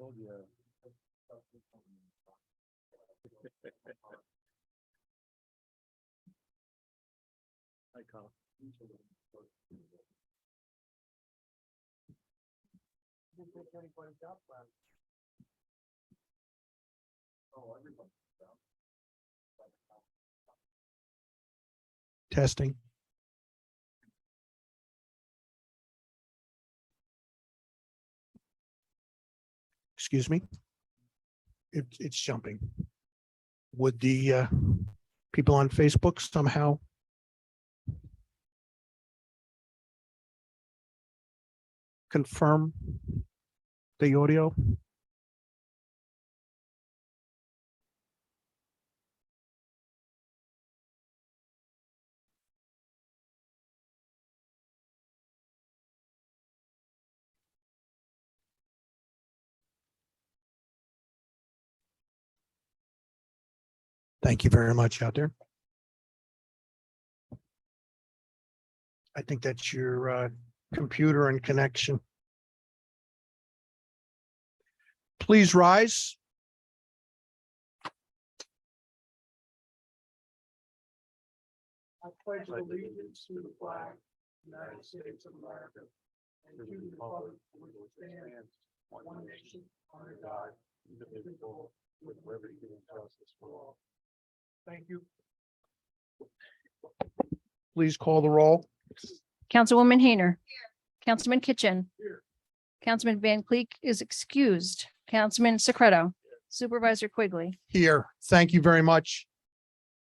Hi, Carl. Testing. Excuse me. It's jumping. Would the people on Facebook somehow confirm the audio? Thank you very much out there. I think that's your computer and connection. Please rise. I pledge allegiance to the flag, United States of America, and to the republic which stands one nation under God, indivisible, with liberty and justice for all. Thank you. Please call the roll. Councilwoman Hayner. Councilman Kitchen. Here. Councilman Van Cleek is excused. Councilman Secreto. Supervisor Quigley. Here. Thank you very much.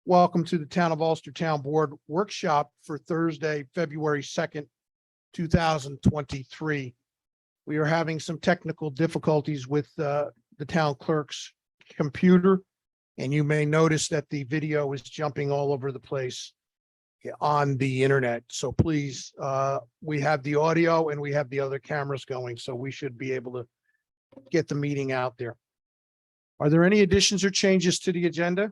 Welcome to the Town of Ulster Town Board Workshop for Thursday, February 2nd, 2023. We are having some technical difficulties with the town clerk's computer, and you may notice that the video is jumping all over the place on the internet. So please, we have the audio and we have the other cameras going, so we should be able to get the meeting out there. Are there any additions or changes to the agenda?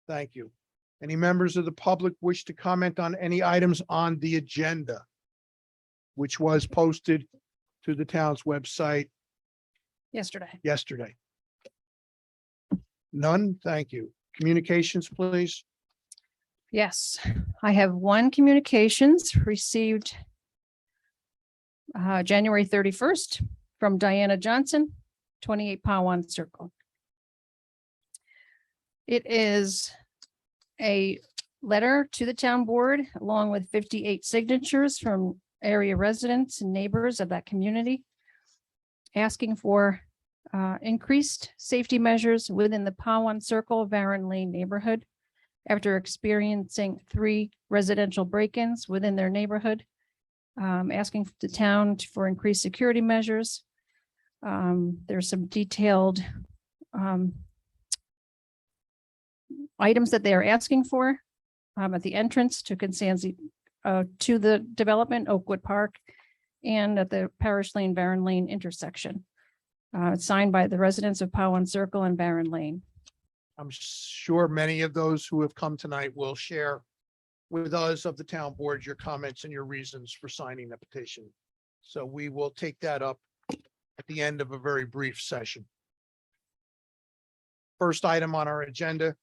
Thank you. Any members of the public wish to comment on any items on the agenda, which was posted to the town's website Yesterday. yesterday? None? Thank you. Communications, please. Yes, I have one communications received January 31st from Diana Johnson, 28 Pawan Circle. It is a letter to the town board along with 58 signatures from area residents and neighbors of that community, asking for increased safety measures within the Pawan Circle Varon Lane neighborhood after experiencing 3 residential break-ins within their neighborhood, asking the town for increased security measures. There's some detailed items that they are asking for at the entrance to Constanzi, to the development, Oakwood Park, and at the Parish Lane, Varon Lane intersection. It's signed by the residents of Pawan Circle and Varon Lane. I'm sure many of those who have come tonight will share with us of the town board your comments and your reasons for signing the petition. So we will take that up at the end of a very brief session. First item on our agenda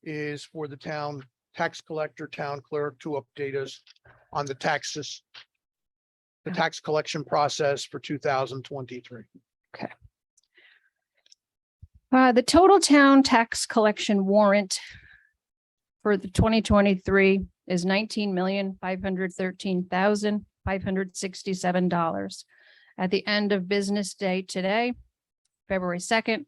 is for the town tax collector, town clerk to update us on the taxes, the tax collection process for 2023. The total town tax collection warrant for the 2023 is $19,513,567. At the end of business day today, February 2nd,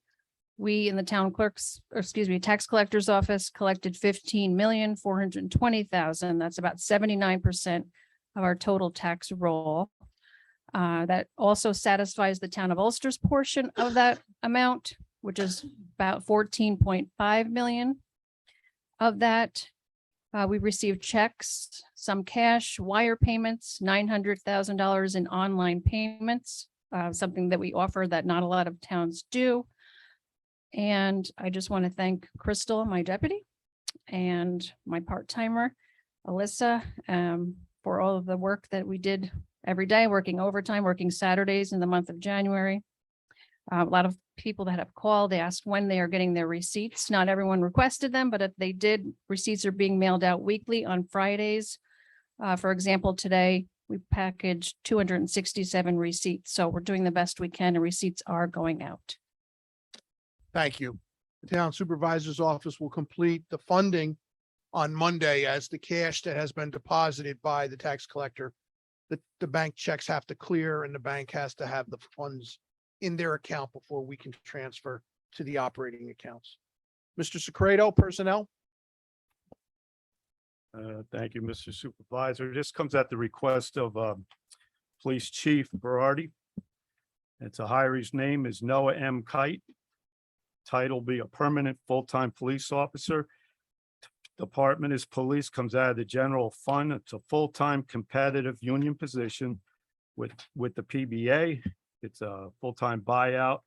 we in the town clerk's, or excuse me, tax collector's office collected $15,420,000. That's about 79% of our total tax roll. That also satisfies the town of Ulster's portion of that amount, which is about 14.5 million. Of that, we received checks, some cash, wire payments, $900,000 in online payments, something that we offer that not a lot of towns do. And I just want to thank Crystal, my deputy, and my part-timer, Alyssa, for all of the work that we did every day, working overtime, working Saturdays in the month of January. A lot of people that have called, they asked when they are getting their receipts. Not everyone requested them, but if they did, receipts are being mailed out weekly on Fridays. For example, today we packaged 267 receipts, so we're doing the best we can and receipts are going out. Thank you. The town supervisor's office will complete the funding on Monday as the cash that has been deposited by the tax collector. The bank checks have to clear and the bank has to have the funds in their account before we can transfer to the operating accounts. Mr. Secreto, personnel? Thank you, Mr. Supervisor. This comes at the request of Police Chief Berardi. It's a hire. His name is Noah M. Kite. Title be a permanent full-time police officer. Department is police, comes out of the general fund. It's a full-time competitive union position with the PBA. It's a full-time buyout.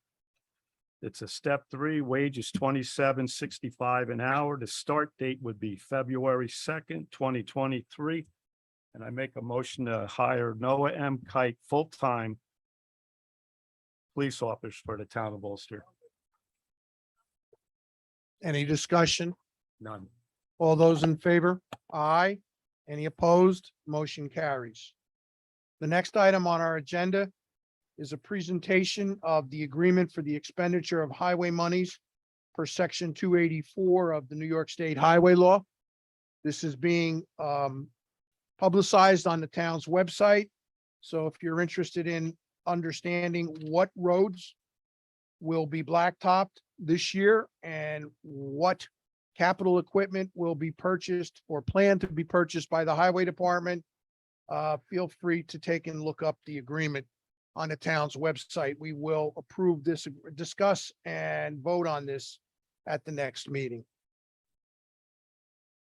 It's a step 3, wage is $27.65 an hour. The start date would be February 2nd, 2023. And I make a motion to hire Noah M. Kite, full-time police officer for the town of Ulster. Any discussion? None. All those in favor? Aye. Any opposed? Motion carries. The next item on our agenda is a presentation of the agreement for the expenditure of highway monies per section 284 of the New York State Highway Law. This is being publicized on the town's website. So if you're interested in understanding what roads will be blacktopped this year and what capital equipment will be purchased or planned to be purchased by the highway department, feel free to take and look up the agreement on the town's website. We will approve this, discuss and vote on this at the next meeting.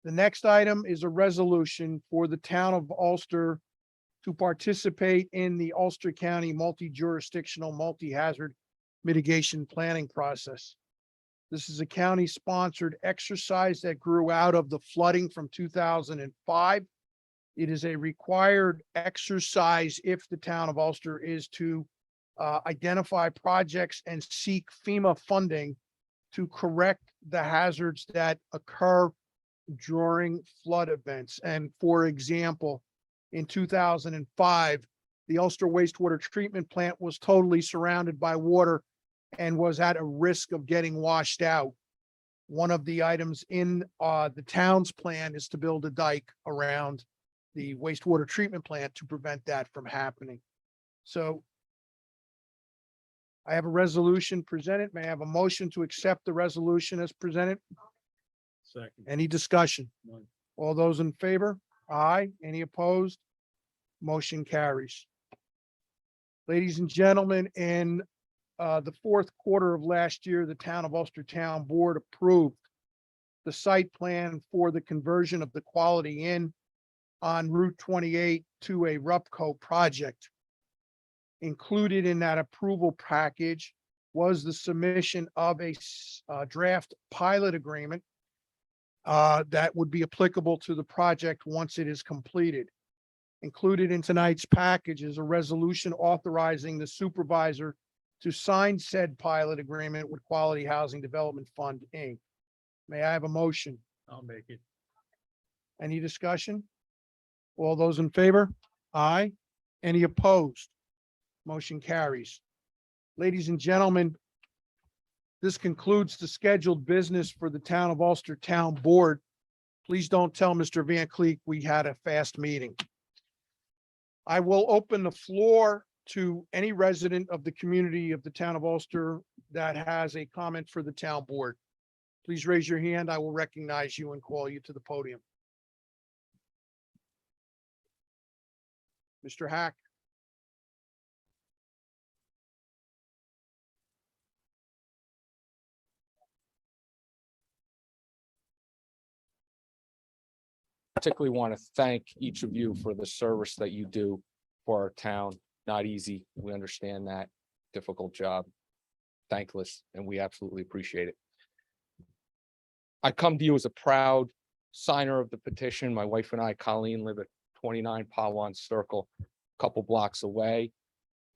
The next item is a resolution for the town of Ulster to participate in the Ulster County multi-jurisdictional, multi-hazard mitigation planning process. This is a county-sponsored exercise that grew out of the flooding from 2005. It is a required exercise if the town of Ulster is to identify projects and seek FEMA funding to correct the hazards that occur during flood events. And for example, in 2005, the Ulster wastewater treatment plant was totally surrounded by water and was at a risk of getting washed out. One of the items in the town's plan is to build a dike around the wastewater treatment plant to prevent that from happening. So I have a resolution presented. May I have a motion to accept the resolution as presented? Second. Any discussion? None. All those in favor? Aye. Any opposed? Motion carries. Ladies and gentlemen, in the fourth quarter of last year, the town of Ulster Town Board approved the site plan for the conversion of the Quality Inn on Route 28 to a RUPCO project. Included in that approval package was the submission of a draft pilot agreement that would be applicable to the project once it is completed. Included in tonight's package is a resolution authorizing the supervisor to sign said pilot agreement with Quality Housing Development Fund, Inc. May I have a motion? I'll make it. Any discussion? All those in favor? Aye. Any opposed? Motion carries. Ladies and gentlemen, this concludes the scheduled business for the Town of Ulster Town Board. Please don't tell Mr. Van Cleek we had a fast meeting. I will open the floor to any resident of the community of the Town of Ulster that has a comment for the town board. Please raise your hand. I will recognize you and call you to the podium. Mr. Hack. Particularly want to thank each of you for the service that you do for our town. Not easy. We understand that difficult job. Thankless, and we absolutely appreciate it. I come to you as a proud signer of the petition. My wife and I, Colleen, live at 29 Pawan Circle, a couple blocks away.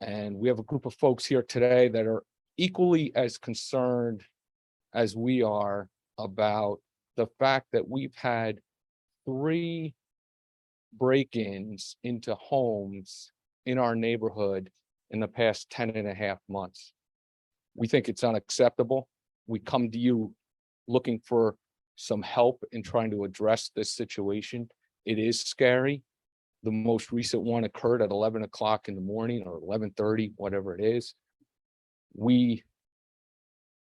And we have a group of folks here today that are equally as concerned as we are about the fact that we've had 3 break-ins into homes in our neighborhood in the past 10 and a half months. We think it's unacceptable. We come to you looking for some help in trying to address this situation. It is scary. The most recent one occurred at 11 o'clock in the morning or 11:30, whatever it is. We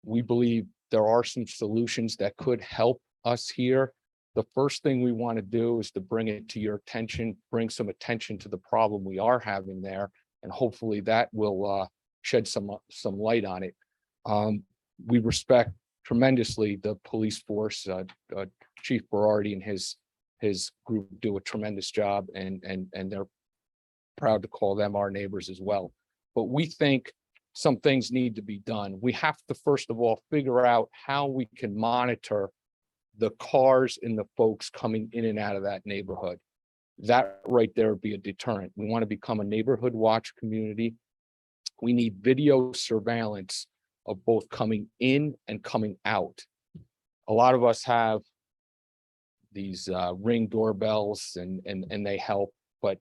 believe there are some solutions that could help us here. The first thing we want to do is to bring it to your attention, bring some attention to the problem we are having there, and hopefully that will shed some light on it. We respect tremendously the police force. Chief Berardi and his group do a tremendous job, and they're proud to call them our neighbors as well. But we think some things need to be done. We have to, first of all, figure out how we can monitor the cars and the folks coming in and out of that neighborhood. That right there would be a deterrent. We want to become a neighborhood watch community. We need video surveillance of both coming in and coming out. A lot of us have these Ring doorbells and they help, but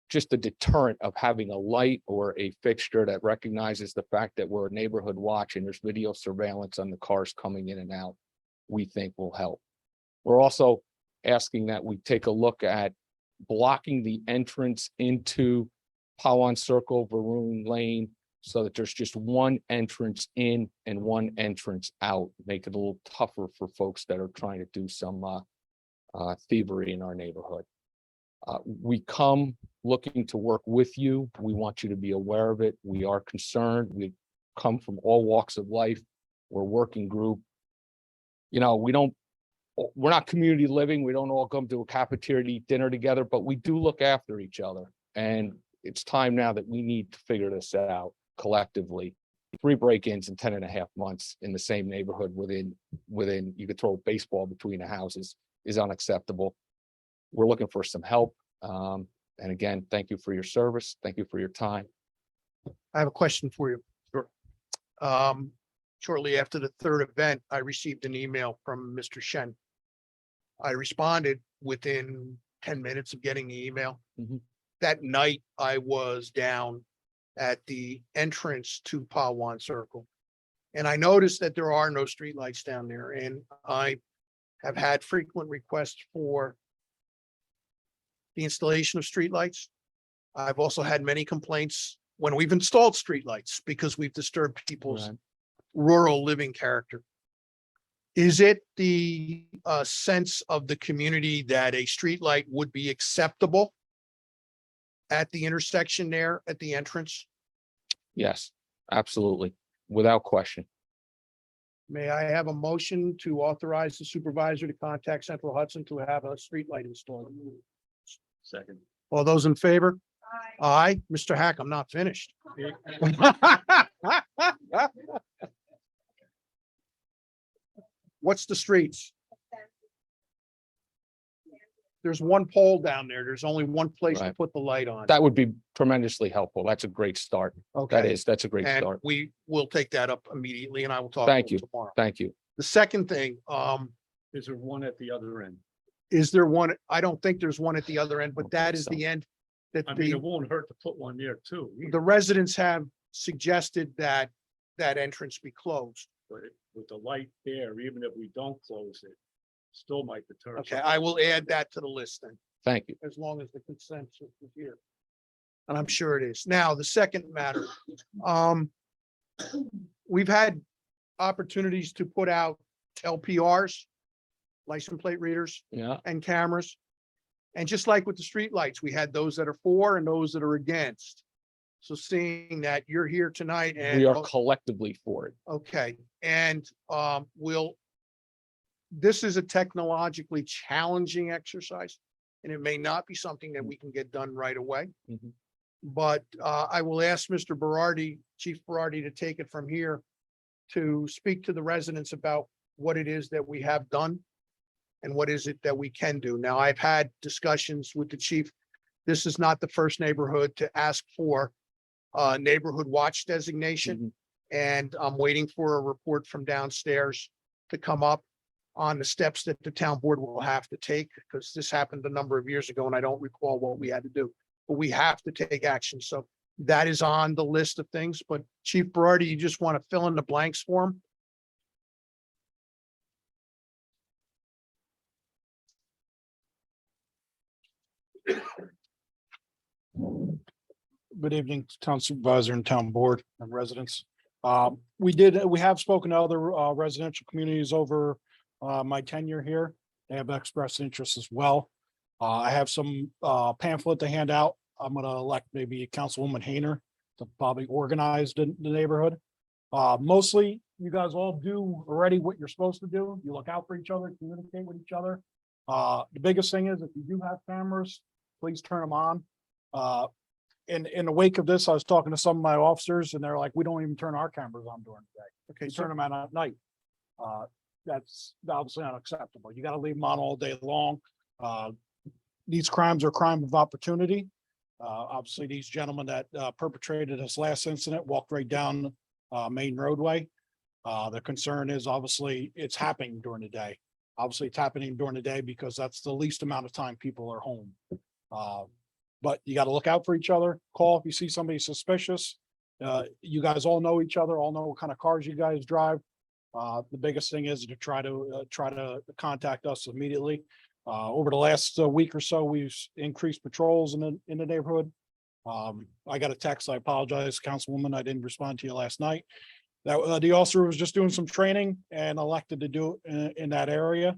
just the deterrent of having a light or a fixture that recognizes the fact that we're a neighborhood watch and there's video surveillance on the cars coming in and out, we think will help. We're also asking that we take a look at blocking the entrance into Pawan Circle, Varun Lane, so that there's just one entrance in and one entrance out, make it a little tougher for folks that are trying to do some thievery in our neighborhood. We come looking to work with you. We want you to be aware of it. We are concerned. We come from all walks of life. We're a working group. You know, we're not community living. We don't all come to a cafeteria to eat dinner together, but we do look after each other. And it's time now that we need to figure this out collectively. 3 break-ins in 10 and a half months in the same neighborhood within, you could throw a baseball between the houses, is unacceptable. We're looking for some help. And again, thank you for your service. Thank you for your time. I have a question for you. Sure. Shortly after the 3rd event, I received an email from Mr. Shen. I responded within 10 minutes of getting the email. Mhm. That night, I was down at the entrance to Pawan Circle. And I noticed that there are no streetlights down there, and I have had frequent requests for the installation of streetlights. I've also had many complaints when we've installed streetlights because we've disturbed people's Right. rural living character. Is it the sense of the community that a streetlight would be acceptable at the intersection there at the entrance? Yes, absolutely, without question. May I have a motion to authorize the supervisor to contact Central Hudson to have a streetlight installed? Second. All those in favor? Aye. Mr. Hack, I'm not finished. What's the streets? There's one pole down there. There's only one place to Right. put the light on. That would be tremendously helpful. That's a great start. Okay. That's a great And start. we will take that up immediately and I will talk. Thank to him you. Tomorrow. Thank you. The second thing, Is there one at the other end? is there one? I don't think there's one at the other end, but Don't that think is so. the end. That I mean, the, it won't hurt to put one there too. the residents have suggested that that entrance be closed. But with the light there, even if we don't close it, still might deter. Okay, some. I will add that to the list then, Thank you. as long as the consensus is here. And I'm sure it is. Now, the second matter, we've had opportunities to put out LPRs, license plate readers Yeah, and cameras. And just like with the streetlights, we had those that are for and those that are against. So seeing that you're here tonight and. we are collectively for it. Okay, and this is a technologically challenging exercise. And it may not be something that we can get done right away. Mhm. But I will ask Mr. Berardi, Chief Berardi, to take it from here to speak to the residents about what it is that we have done and what is it that we can do. Now, I've had discussions with the chief. This is not the first neighborhood to ask for neighborhood watch designation. Mhm. And I'm waiting for a report from downstairs to come up on the steps that the town board will have to take, because this happened a number of years ago and I don't recall what we had to do. But we have to take action. So that is on the list of things. But Chief Berardi, you just want to fill in the blanks for him? Good evening, Town Supervisor and Town Board and residents. We have spoken to other residential communities over my tenure here. They have expressed interest as well. I have some pamphlet to hand out. I'm gonna elect maybe Councilwoman Hayner to probably organize the neighborhood. Mostly, you guys all do already what you're supposed to do. You look out for each other, communicate with each other. The biggest thing is if you do have cameras, please turn them on. In the wake of this, I was talking to some of my officers and they're like, we don't even turn our cameras on during the day. Okay, We so turn them on at night. That's obviously unacceptable. You gotta leave them on all day long. These crimes are crime of opportunity. Obviously, these gentlemen that perpetrated this last incident walked right down main roadway. The concern is obviously it's happening during the day. Obviously, it's happening during the day because that's the least amount of time people are home. But you gotta look out for each other. Call if you see somebody suspicious. You guys all know each other, all know what kind of cars you guys drive. The biggest thing is to try to contact us immediately. Over the last week or so, we've increased patrols in the neighborhood. I got a text. I apologize, Councilwoman. I didn't respond to you last night. That the officer was just doing some training and elected to do it in that area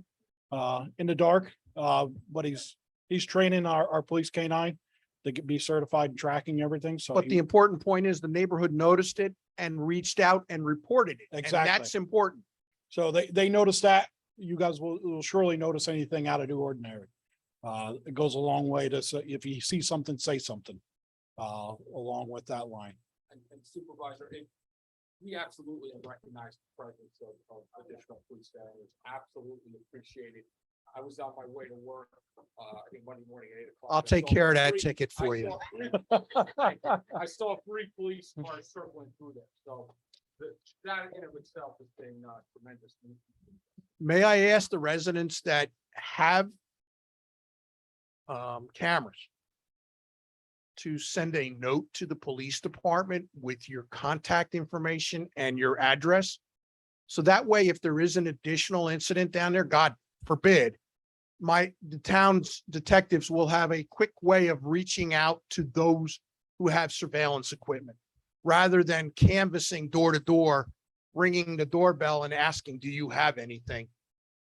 in the dark. But he's training our police canine to be certified in tracking everything. So but the important point is the neighborhood noticed it and reached out and reported it. And Exactly. that's important. so they noticed that. You guys will surely notice anything out of the ordinary. It goes a long way to say, if you see something, say something along with that line. And Supervisor, we absolutely recognize the presence of additional police there. It's absolutely appreciated. I was on my way to work, I think Monday morning at 8 o'clock. I'll take care of that ticket for you. I saw 3 police cars circling through there, so that in of itself has been tremendous. May I ask the residents that have cameras to send a note to the police department with your contact information and your address? So that way, if there is an additional incident down there, God forbid, the town's detectives will have a quick way of reaching out to those who have surveillance equipment, rather than canvassing door to door, ringing the doorbell and asking, do you have anything?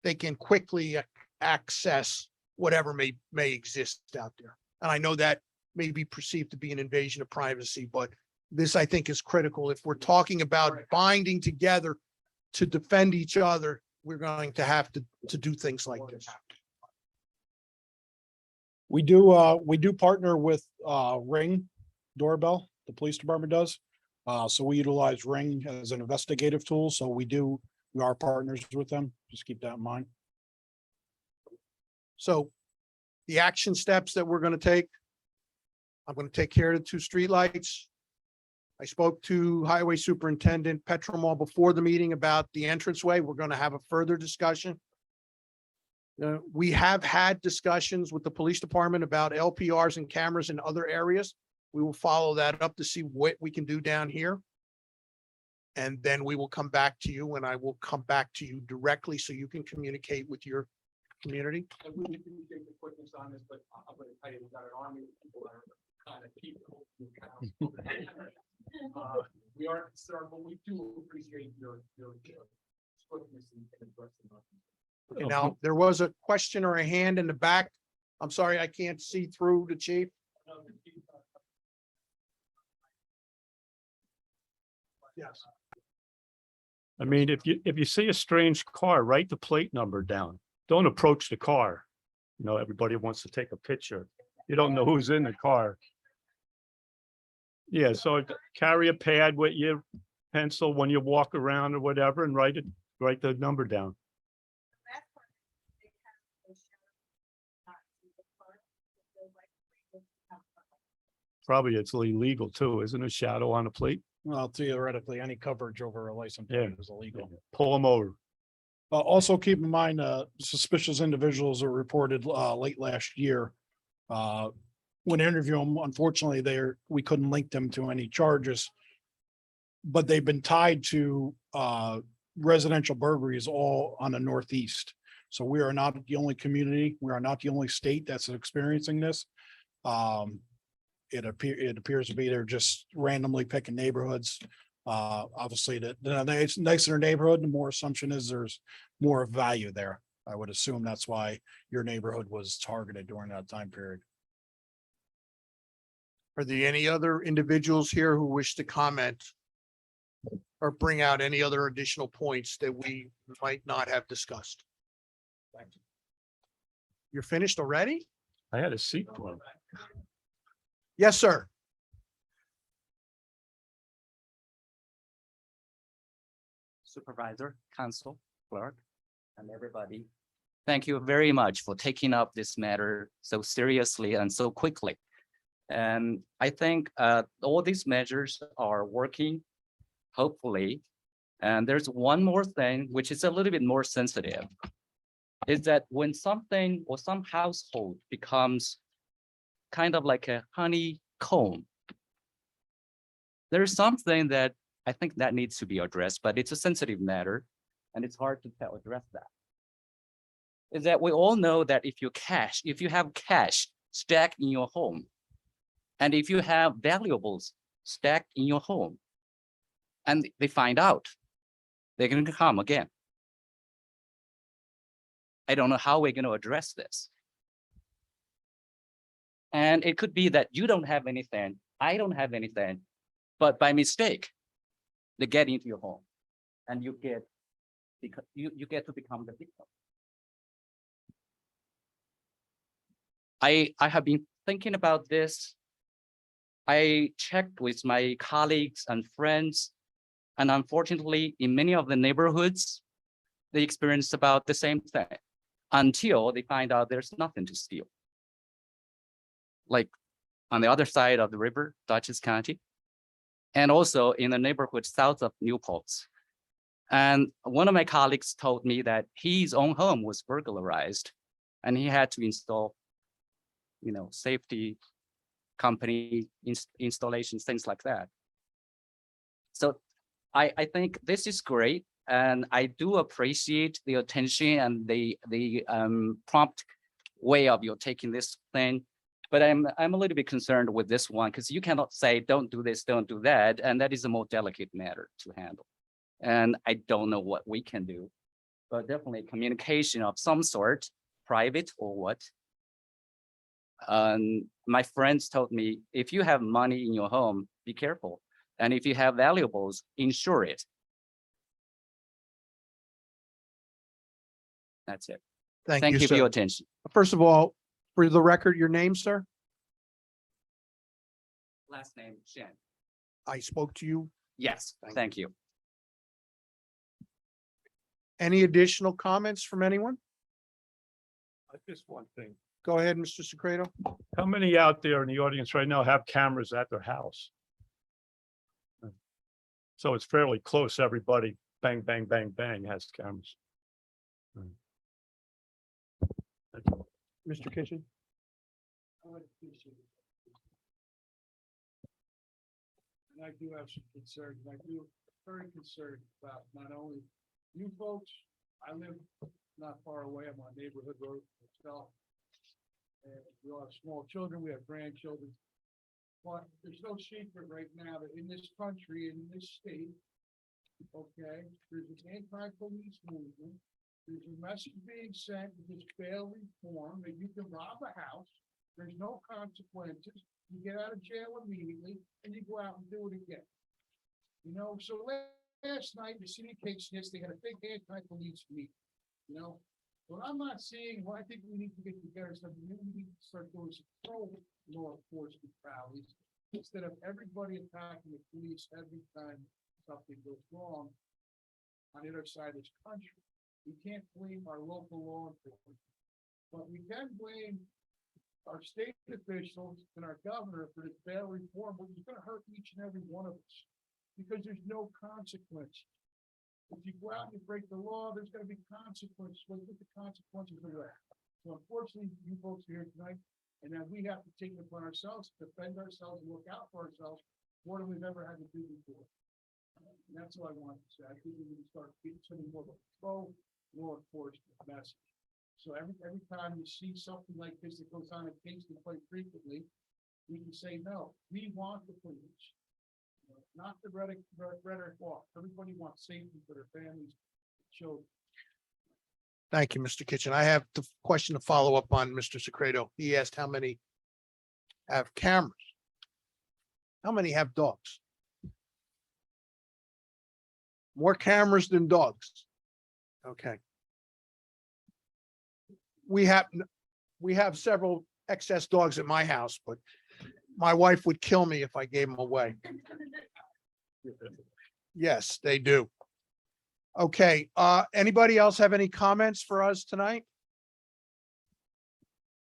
They can quickly access whatever may exist out there. And I know that may be perceived to be an invasion of privacy, but this, I think, is critical. If we're talking about binding together to defend each other, we're going to have to do things like this. We do partner with Ring Doorbell, the police department does. So we utilize Ring as an investigative tool. So we are partners with them. Just keep that in mind. So the action steps that we're going to take, I'm going to take care of the 2 streetlights. I spoke to Highway Superintendent Petromall before the meeting about the entranceway. We're going to have a further discussion. We have had discussions with the police department about LPRs and cameras in other areas. We will follow that up to see what we can do down here. And then we will come back to you, and I will come back to you directly so you can communicate with your community. And we appreciate the quickness on this, but I'm gonna tell you, we've got an army of people that are kind of keep. We are concerned, but we do appreciate your swiftness in addressing us. Okay, now, there was a question or a hand in the back. I'm sorry, I can't see through the chief. Yes. I mean, if you see a strange car, write the plate number down. Don't approach the car. You know, everybody wants to take a picture. You don't know who's in the car. Yeah, so carry a pad with your pencil when you walk around or whatever and write the number down. Probably it's illegal too, isn't a shadow on a plate? Well, theoretically, any coverage over a license Yeah. plate is illegal. Pull them over. Also keep in mind, suspicious individuals are reported, late last year. When interviewing them, unfortunately, we couldn't link them to any charges. But they've been tied to, residential burglaries all on the Northeast. So we are not the only community, we are not the only state that's experiencing this. It appears to be they're just randomly picking neighborhoods. Obviously, it's nicer neighborhood, the more assumption is there's more value there. I would assume that's why your neighborhood was targeted during that time period. Are there any other individuals here who wish to comment? Or bring out any other additional points that we might not have discussed? You're finished already? I had a seat for him. Yes, sir. Supervisor, council, clerk, and everybody. Thank you very much for taking up this matter so seriously and so quickly. And I think all these measures are working, hopefully. And there's one more thing, which is a little bit more sensitive, is that when something or some household becomes kind of like a honeycomb, there's something that I think that needs to be addressed, but it's a sensitive matter and it's hard to address that. Is that we all know that if you have cash stacked in your home, and if you have valuables stacked in your home, and they find out, they're going to come again. I don't know how we're going to address this. And it could be that you don't have anything, I don't have anything, but by mistake, they get into your home and you get to become the victim. I have been thinking about this. I checked with my colleagues and friends, and unfortunately, in many of the neighborhoods, they experienced about the same thing until they find out there's nothing to steal. Like on the other side of the river, Dutchess County, and also in the neighborhood south of Newport. And one of my colleagues told me that his own home was burglarized and he had to install, safety company installations, things like that. So I think this is great. And I do appreciate the attention and the prompt way of you taking this thing. But I'm a little bit concerned with this one because you cannot say, don't do this, don't do that. And that is a more delicate matter to handle. And I don't know what we can do, but definitely communication of some sort, private or what. My friends told me, if you have money in your home, be careful. And if you have valuables, insure it. That's it. Thank Thank you, you for your sir. attention. First of all, for the record, your name, sir? Last name, Shen. I spoke to you. Yes, Thank thank you. Any additional comments from anyone? Just one thing. Go ahead, Mr. Secreto. How many out there in the audience right now have cameras at their house? So it's fairly close. Everybody, bang, bang, bang, bang, has cameras. Mr. Kitchen? I would appreciate it. And I do have some concerns, and I do very concerned about not only you folks, I live not far away, I'm on neighborhood road myself. And we all have small children, we have grandchildren. But there's no secret right now that in this country, in this state, okay, there's an anti-police movement. There's a message being sent with this bail reform that you can rob a house. There's no consequences. You get out of jail immediately and you go out and do it again. So last night, the city of Case, they had a big anti-police meeting, What I'm not seeing, what I think we need to get together, so maybe we need to start doing some pro law enforcement rallies instead of everybody attacking the police every time something goes wrong on the other side of this country. We can't blame our local law enforcement, but we can blame our state officials and our governor for this bail reform, which is going to hurt each and every one of us. because there's no consequence. If you go out and you break the law, there's gonna be consequences. What the consequences of that? So unfortunately, you folks are here tonight, and now we have to take it upon ourselves, defend ourselves, and look out for ourselves more than we've ever had to do before. And that's what I wanted to say. I think we need to start getting some more control, law enforcement message. So every time you see something like this that goes on in Kingston quite frequently, we can say, no, we want the police. Not the rhetoric walk. Everybody wants safety for their families, children. Thank you, Mr. Kitchen. I have the question to follow up on Mr. Secreto. He asked how many have cameras? How many have dogs? More cameras than dogs. Okay. We have several excess dogs at my house, but my wife would kill me if I gave them away. Yes, they do. Okay, anybody else have any comments for us tonight?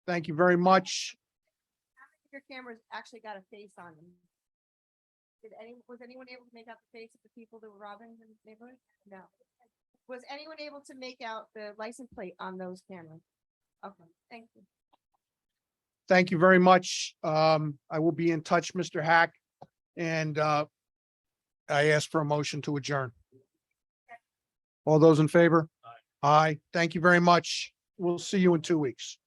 Thank you very much. Your cameras actually got a face on them. Was anyone able to make out the face of the people that were robbing in the neighborhood? No. Was anyone able to make out the license plate on those cameras? Okay, thank you. Thank you very much. I will be in touch, Mr. Hack. And I ask for a motion to adjourn. All those in favor? Aye. Thank you very much. We'll see you in 2 weeks.